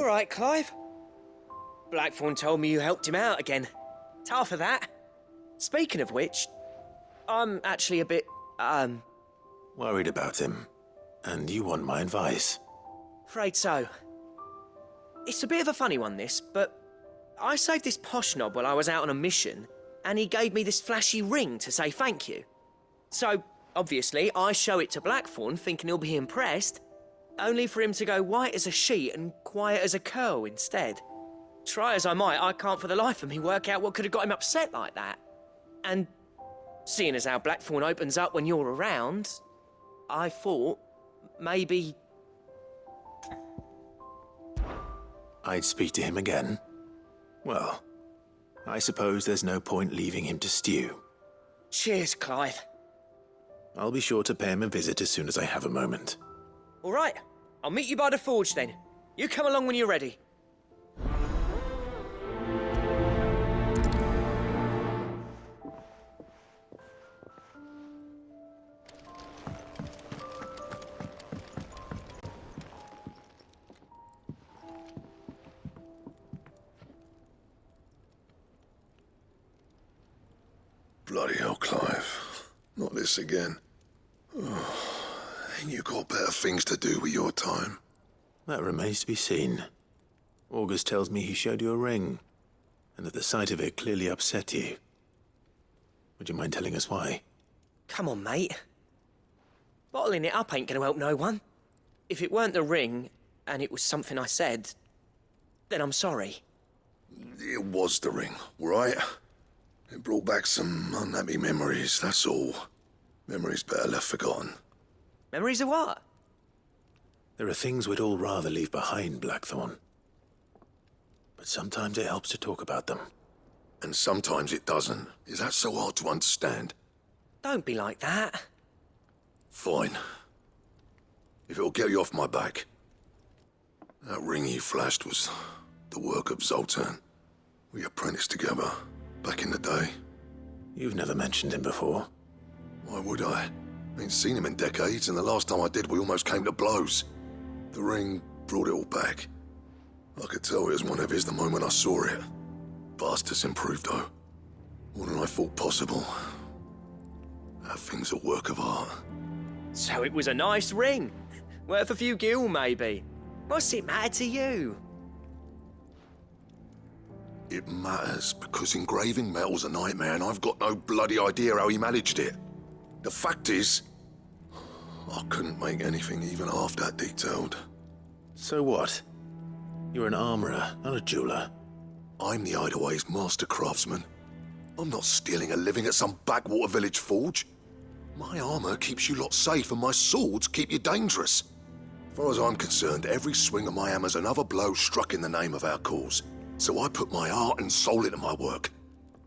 All right, Clive. Blackthorn told me you helped him out again. Tough of that. Speaking of which, I'm actually a bit, Worried about him. And you want my advice? afraid so. It's a bit of a funny one, this, but I saved this posh knob while I was out on a mission, and he gave me this flashy ring to say thank you. So, obviously, I show it to Blackthorn thinking he'll be impressed, only for him to go white as a sheet and quiet as a curl instead. Try as I might, I can't for the life of me work out what could have got him upset like that. And seeing as how Blackthorn opens up when you're around, I thought maybe... I'd speak to him again. Well, I suppose there's no point leaving him to stew. Cheers, Clive. I'll be sure to pay him a visit as soon as I have a moment. All right, I'll meet you by the forge then. You come along when you're ready. Bloody hell, Clive. Not this again. Oh, ain't you got better things to do with your time? That remains to be seen. August tells me he showed you a ring, and that the sight of it clearly upset you. Would you mind telling us why? Come on, mate. Bottling it up ain't gonna help no one. If it weren't the ring, and it was something I said, then I'm sorry. It was the ring, right? It brought back some unhappy memories, that's all. Memories better left forgotten. Memories of what? There are things we'd all rather leave behind, Blackthorn. But sometimes it helps to talk about them. And sometimes it doesn't. Is that so hard to understand? Don't be like that. Fine. If it'll get you off my back. That ring you flashed was the work of Zoltan. We apprenticed together, back in the day. You've never mentioned him before. Why would I? Ain't seen him in decades, and the last time I did, we almost came to blows. The ring brought it all back. I could tell it was one of his the moment I saw it. Bastard's improved, though. More than I thought possible. That thing's a work of art. So it was a nice ring. Worth a few gil, maybe. What's it matter to you? It matters, because engraving metal's a nightmare, and I've got no bloody idea how he managed it. The fact is, I couldn't make anything even half that detailed. So what? You're an armorer, not a jeweler. I'm the Hideaway's master craftsman. I'm not stealing a living at some backwater village forge. My armor keeps you lot safe, and my swords keep you dangerous. As far as I'm concerned, every swing of my hammer's another blow struck in the name of our cause. So I put my heart and soul into my work.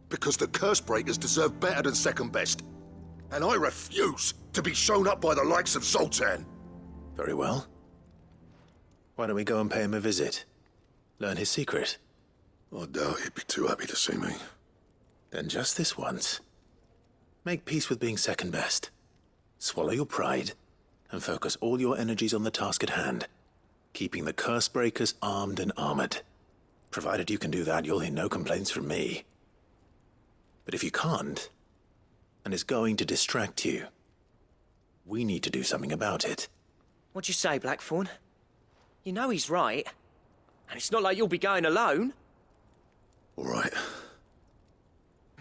Because the curse breakers deserve better than second best. And I refuse to be shown up by the likes of Zoltan. Very well. Why don't we go and pay him a visit? Learn his secret. I doubt he'd be too happy to see me. Then just this once. Make peace with being second best. Swallow your pride, and focus all your energies on the task at hand. Keeping the curse breakers armed and armored. Provided you can do that, you'll hear no complaints from me. But if you can't, and it's going to distract you, we need to do something about it. What'd you say, Blackthorn? You know he's right. And it's not like you'll be going alone. All right.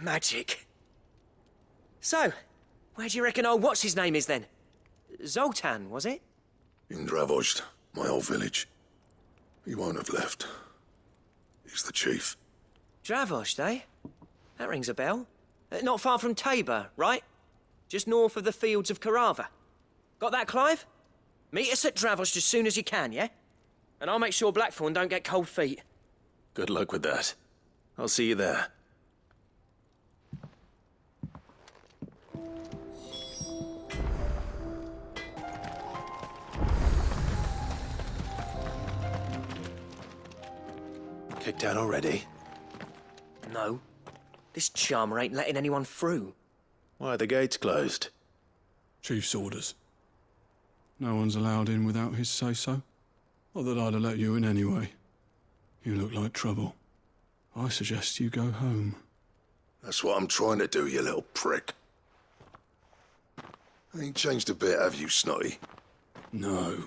Magic. So, where do you reckon old what's-his-name is then? Zoltan, was it? In Dravozd, my old village. He won't have left. He's the chief. Dravozd, eh? That rings a bell. Not far from Tabor, right? Just north of the fields of Carava. Got that, Clive? Meet us at Dravozd as soon as you can, yeah? And I'll make sure Blackthorn don't get cold feet. Good luck with that. I'll see you there. Kicked out already? No. This charmer ain't letting anyone through. Why are the gates closed? Chief's orders. No one's allowed in without his say-so. Not that I'd have let you in anyway. You look like trouble. I suggest you go home. That's what I'm trying to do, you little prick. Ain't changed a bit, have you, Snotty? No.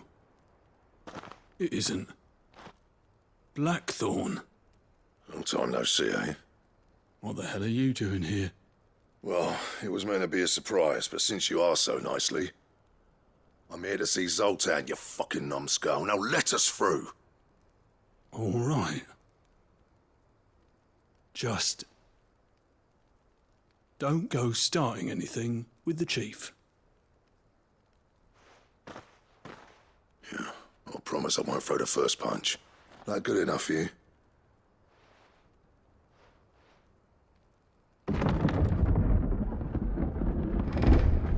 It isn't. Blackthorn. Long time no see, eh? What the hell are you doing here? Well, it was meant to be a surprise, but since you asked so nicely, I'm here to see Zoltan, you fucking numbskull. Now let us through. All right. Just don't go starting anything with the chief. Yeah, I promise I won't throw the first punch. That good enough for you?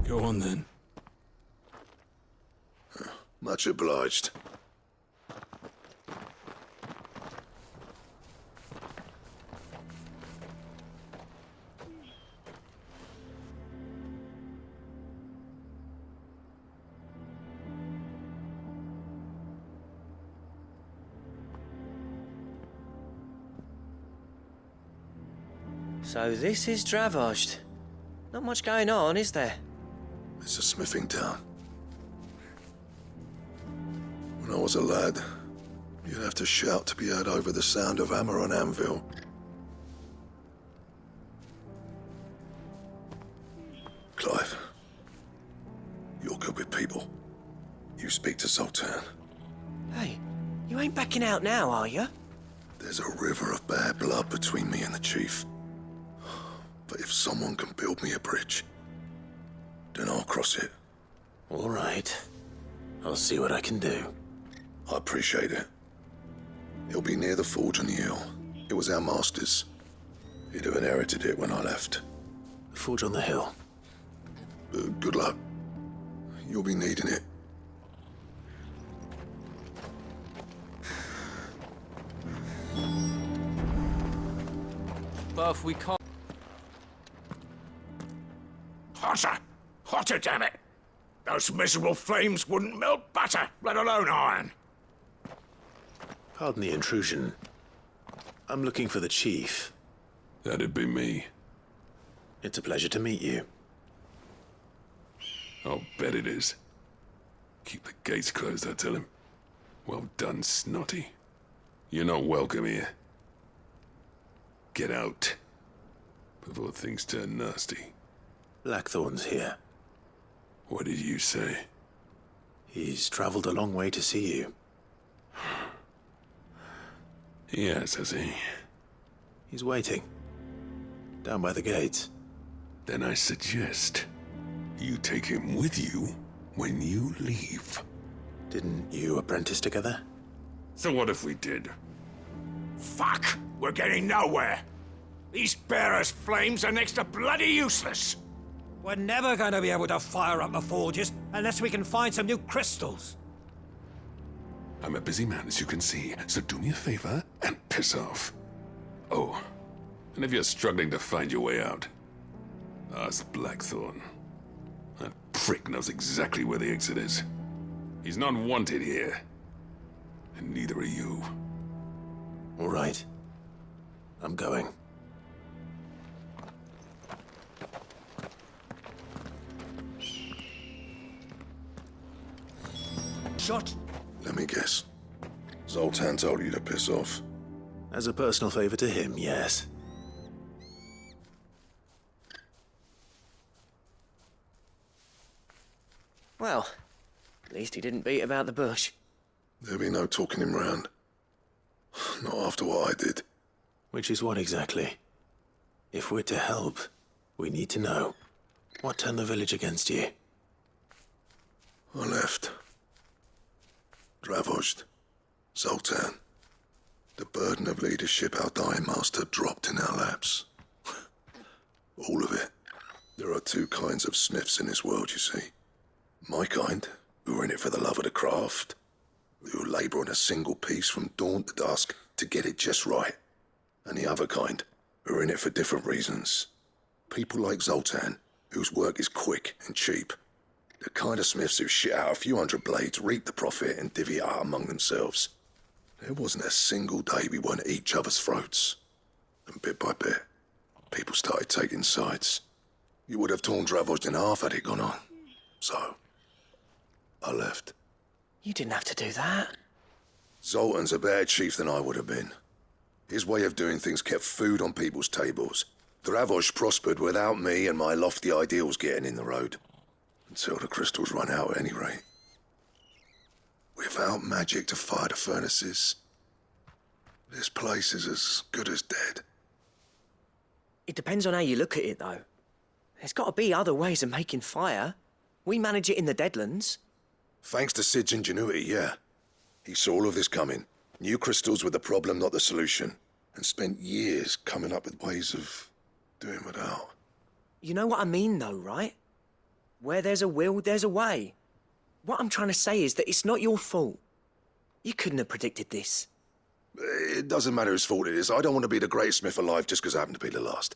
Go on then. Much obliged. So this is Dravozd. Not much going on, is there? It's a smithing town. When I was a lad, you'd have to shout to be heard over the sound of hammer on anvil. Clive, you're good with people. You speak to Zoltan. Hey, you ain't backing out now, are you? There's a river of bad blood between me and the chief. But if someone can build me a bridge, then I'll cross it. All right. I'll see what I can do. I appreciate it. It'll be near the forge on the hill. It was our master's. He'd have inherited it when I left. The forge on the hill. Good luck. You'll be needing it. Buff, we can't. Hotter! Hotter, damn it! Those miserable flames wouldn't melt butter, let alone iron. Pardon the intrusion. I'm looking for the chief. That'd be me. It's a pleasure to meet you. I'll bet it is. Keep the gates closed, I tell him. Well done, Snotty. You're not welcome here. Get out. Before things turn nasty. Blackthorn's here. What did you say? He's traveled a long way to see you. Yes, has he? He's waiting. Down by the gates. Then I suggest you take him with you when you leave. Didn't you apprentice together? So what if we did? Fuck! We're getting nowhere! These bearers' flames are next to bloody useless! We're never going to be able to fire up the forges unless we can find some new crystals. I'm a busy man, as you can see, so do me a favor and piss off. Oh, and if you're struggling to find your way out, ask Blackthorn. That prick knows exactly where the exit is. He's not wanted here. And neither are you. All right. I'm going. Shot. Let me guess. Zoltan told you to piss off. As a personal favor to him, yes. Well, at least he didn't beat about the bush. There'll be no talking him round. Not after what I did. Which is what exactly? If we're to help, we need to know. What turned the village against you? I left. Dravozd. Zoltan. The burden of leadership our dying master dropped in our laps. All of it. There are two kinds of smiths in this world, you see. My kind, who are in it for the love of the craft, who labour on a single piece from dawn to dusk to get it just right. And the other kind, who are in it for different reasons. People like Zoltan, whose work is quick and cheap. The kind of smiths who shit out a few hundred blades, reap the profit, and divvy it out among themselves. There wasn't a single day we weren't at each other's throats. And bit by bit, people started taking sides. You would have torn Dravos in half had it gone on. So, I left. You didn't have to do that. Zoltan's a better chief than I would have been. His way of doing things kept food on people's tables. Dravos prospered without me and my lofty ideals getting in the road. Until the crystals run out at any rate. Without magic to fire the furnaces, this place is as good as dead. It depends on how you look at it, though. There's got to be other ways of making fire. We manage it in the Deadlands. Thanks to Sid's ingenuity, yeah. He saw all of this coming, knew crystals were the problem, not the solution, and spent years coming up with ways of doing without. You know what I mean, though, right? Where there's a will, there's a way. What I'm trying to say is that it's not your fault. You couldn't have predicted this. It doesn't matter whose fault it is. I don't want to be the greatest smith alive just because I happen to be the last.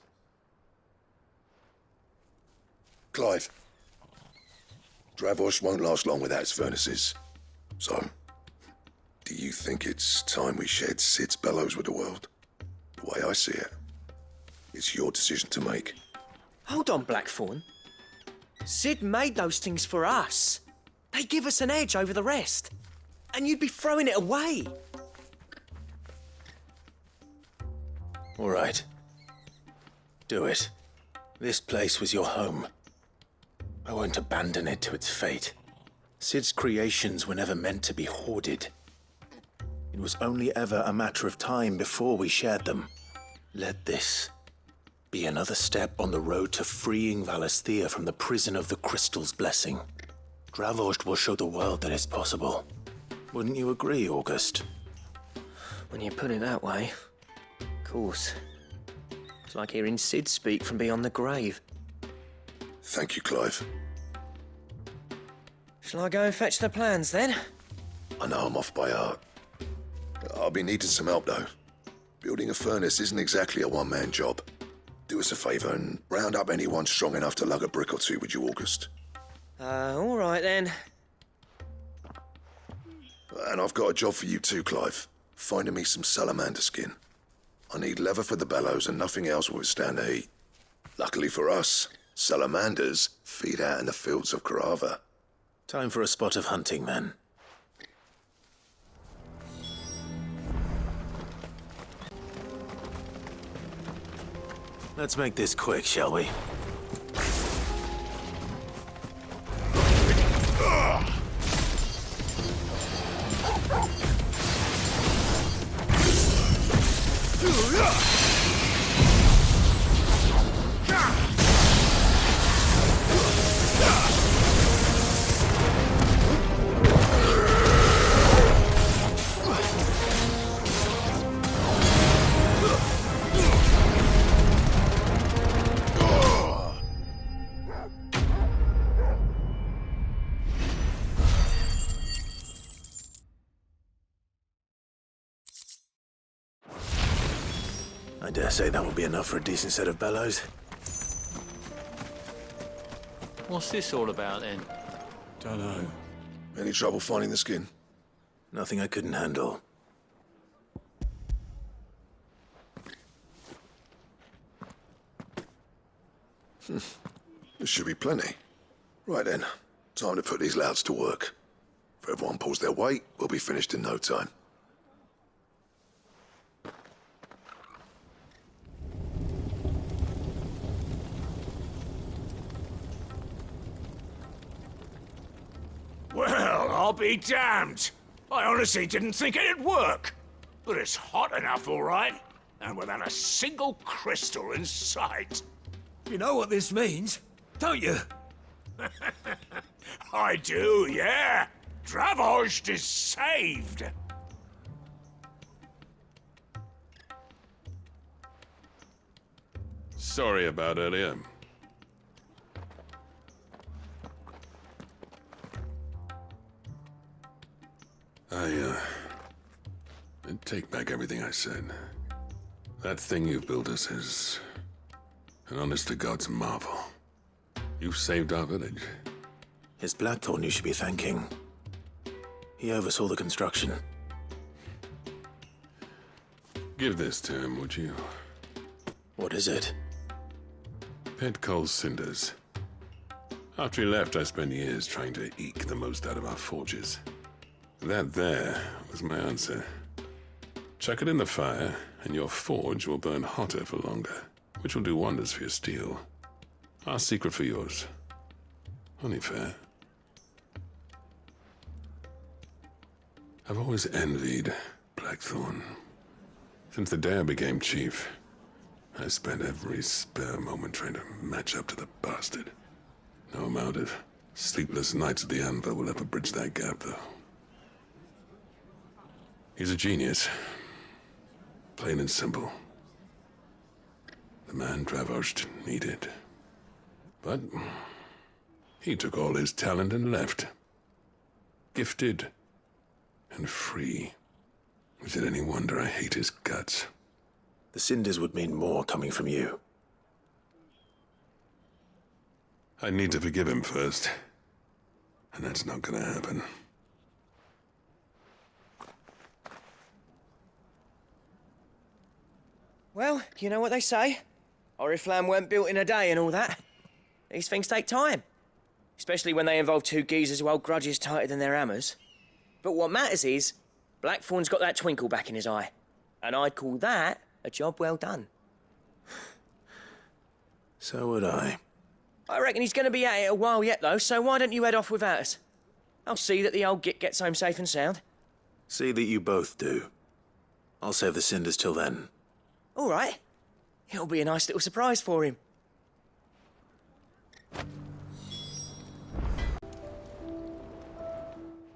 Clive. Dravos won't last long without its furnaces. So, do you think it's time we shared Sid's bellows with the world? The way I see it, it's your decision to make. Hold on, Blackthorn. Sid made those things for us. They give us an edge over the rest. And you'd be throwing it away. All right. Do it. This place was your home. I won't abandon it to its fate. Sid's creations were never meant to be hoarded. It was only ever a matter of time before we shared them. Let this be another step on the road to freeing Valisthea from the prison of the Crystal's blessing. Dravos will show the world that it's possible. Wouldn't you agree, August? When you put it that way, of course. It's like hearing Sid speak from beyond the grave. Thank you, Clive. Shall I go and fetch the plans, then? I know I'm off by heart. I'll be needing some help, though. Building a furnace isn't exactly a one-man job. Do us a favour and round up anyone strong enough to lug a brick or two, would you, August? All right, then. And I've got a job for you too, Clive. Finding me some salamander skin. I need leather for the bellows and nothing else will withstand the heat. Luckily for us, salamanders feed out in the fields of Carava. Time for a spot of hunting, then. Let's make this quick, shall we? I dare say that will be enough for a decent set of bellows. What's this all about, then? Dunno. Any trouble finding the skin? Nothing I couldn't handle. There should be plenty. Right then, time to put these louds to work. If everyone pulls their weight, we'll be finished in no time. Well, I'll be damned. I honestly didn't think it'd work. But it's hot enough, all right. And without a single crystal in sight. You know what this means, don't you? I do, yeah. Dravos is saved. Sorry about earlier. I take back everything I said. That thing you built us is an honest-to-God's marvel. You've saved our village. It's Blackthorn you should be thanking. He oversaw the construction. Give this to him, would you? What is it? Pet coal cinders. After he left, I spent years trying to eke the most out of our forges. That there was my answer. Chuck it in the fire, and your forge will burn hotter for longer, which will do wonders for your steel. Our secret for yours. Only fair. I've always envied Blackthorn. Since the day I became chief, I spent every spare moment trying to match up to the bastard. No amount of sleepless nights at the Anvil will ever bridge that gap, though. He's a genius. Plain and simple. The man Dravosht needed. But he took all his talent and left. Gifted and free. Is it any wonder I hate his guts? The cinders would mean more coming from you. I need to forgive him first. And that's not gonna happen. Well, you know what they say. Oriflamme weren't built in a day and all that. These things take time. Especially when they involve two geezers who hold grudges tighter than their hammers. But what matters is, Blackthorn's got that twinkle back in his eye. And I'd call that a job well done. So would I. I reckon he's going to be at it a while yet, though, so why don't you head off without us? I'll see that the old git gets home safe and sound. See that you both do. I'll save the cinders till then. All right. It'll be a nice little surprise for him.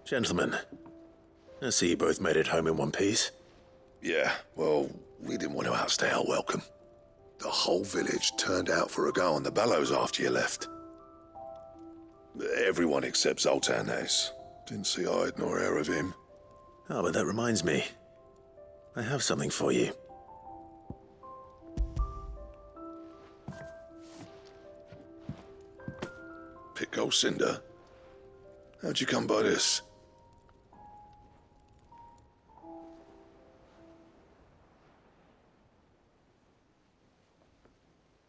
Gentlemen, I see you both made it home in one piece. Yeah, well, we didn't want to outstay our welcome. The whole village turned out for a go on the bellows after you left. Everyone except Zoltan, that is. Didn't see hide nor hair of him. Oh, but that reminds me. I have something for you. Pit gold cinder? How'd you come by this?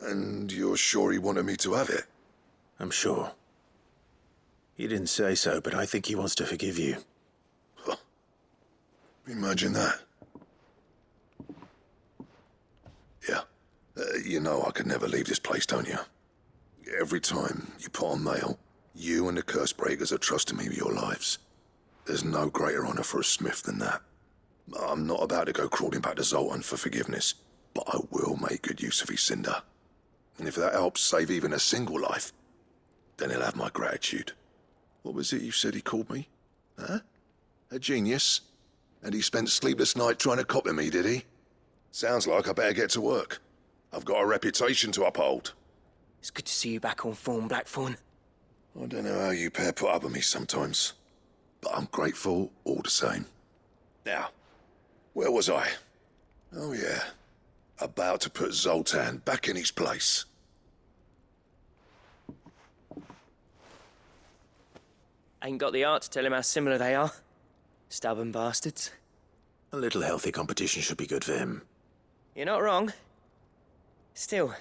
And you're sure he wanted me to have it? I'm sure. He didn't say so, but I think he wants to forgive you. Huh. Imagine that. Yeah. You know I could never leave this place, don't you? Every time you put on mail, you and the curse breakers are trusting me with your lives. There's no greater honor for a smith than that. I'm not about to go crawling back to Zoltan for forgiveness, but I will make good use of his cinder. And if that helps save even a single life, then he'll have my gratitude. What was it you said he called me? Huh? A genius? And he spent sleepless night trying to copy me, did he? Sounds like I better get to work. I've got a reputation to uphold. It's good to see you back on form, Blackthorn. I don't know how you pair put up with me sometimes, but I'm grateful all the same. Now, where was I? Oh yeah, about to put Zoltan back in his place. Ain't got the art to tell him how similar they are. Stubborn bastards. A little healthy competition should be good for him. You're not wrong. Still,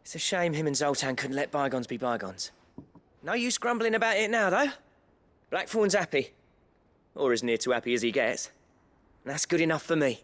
it's a shame him and Zoltan couldn't let bygones be bygones. No use grumbling about it now, though. Blackthorn's happy. Or as near to happy as he gets. And that's good enough for me.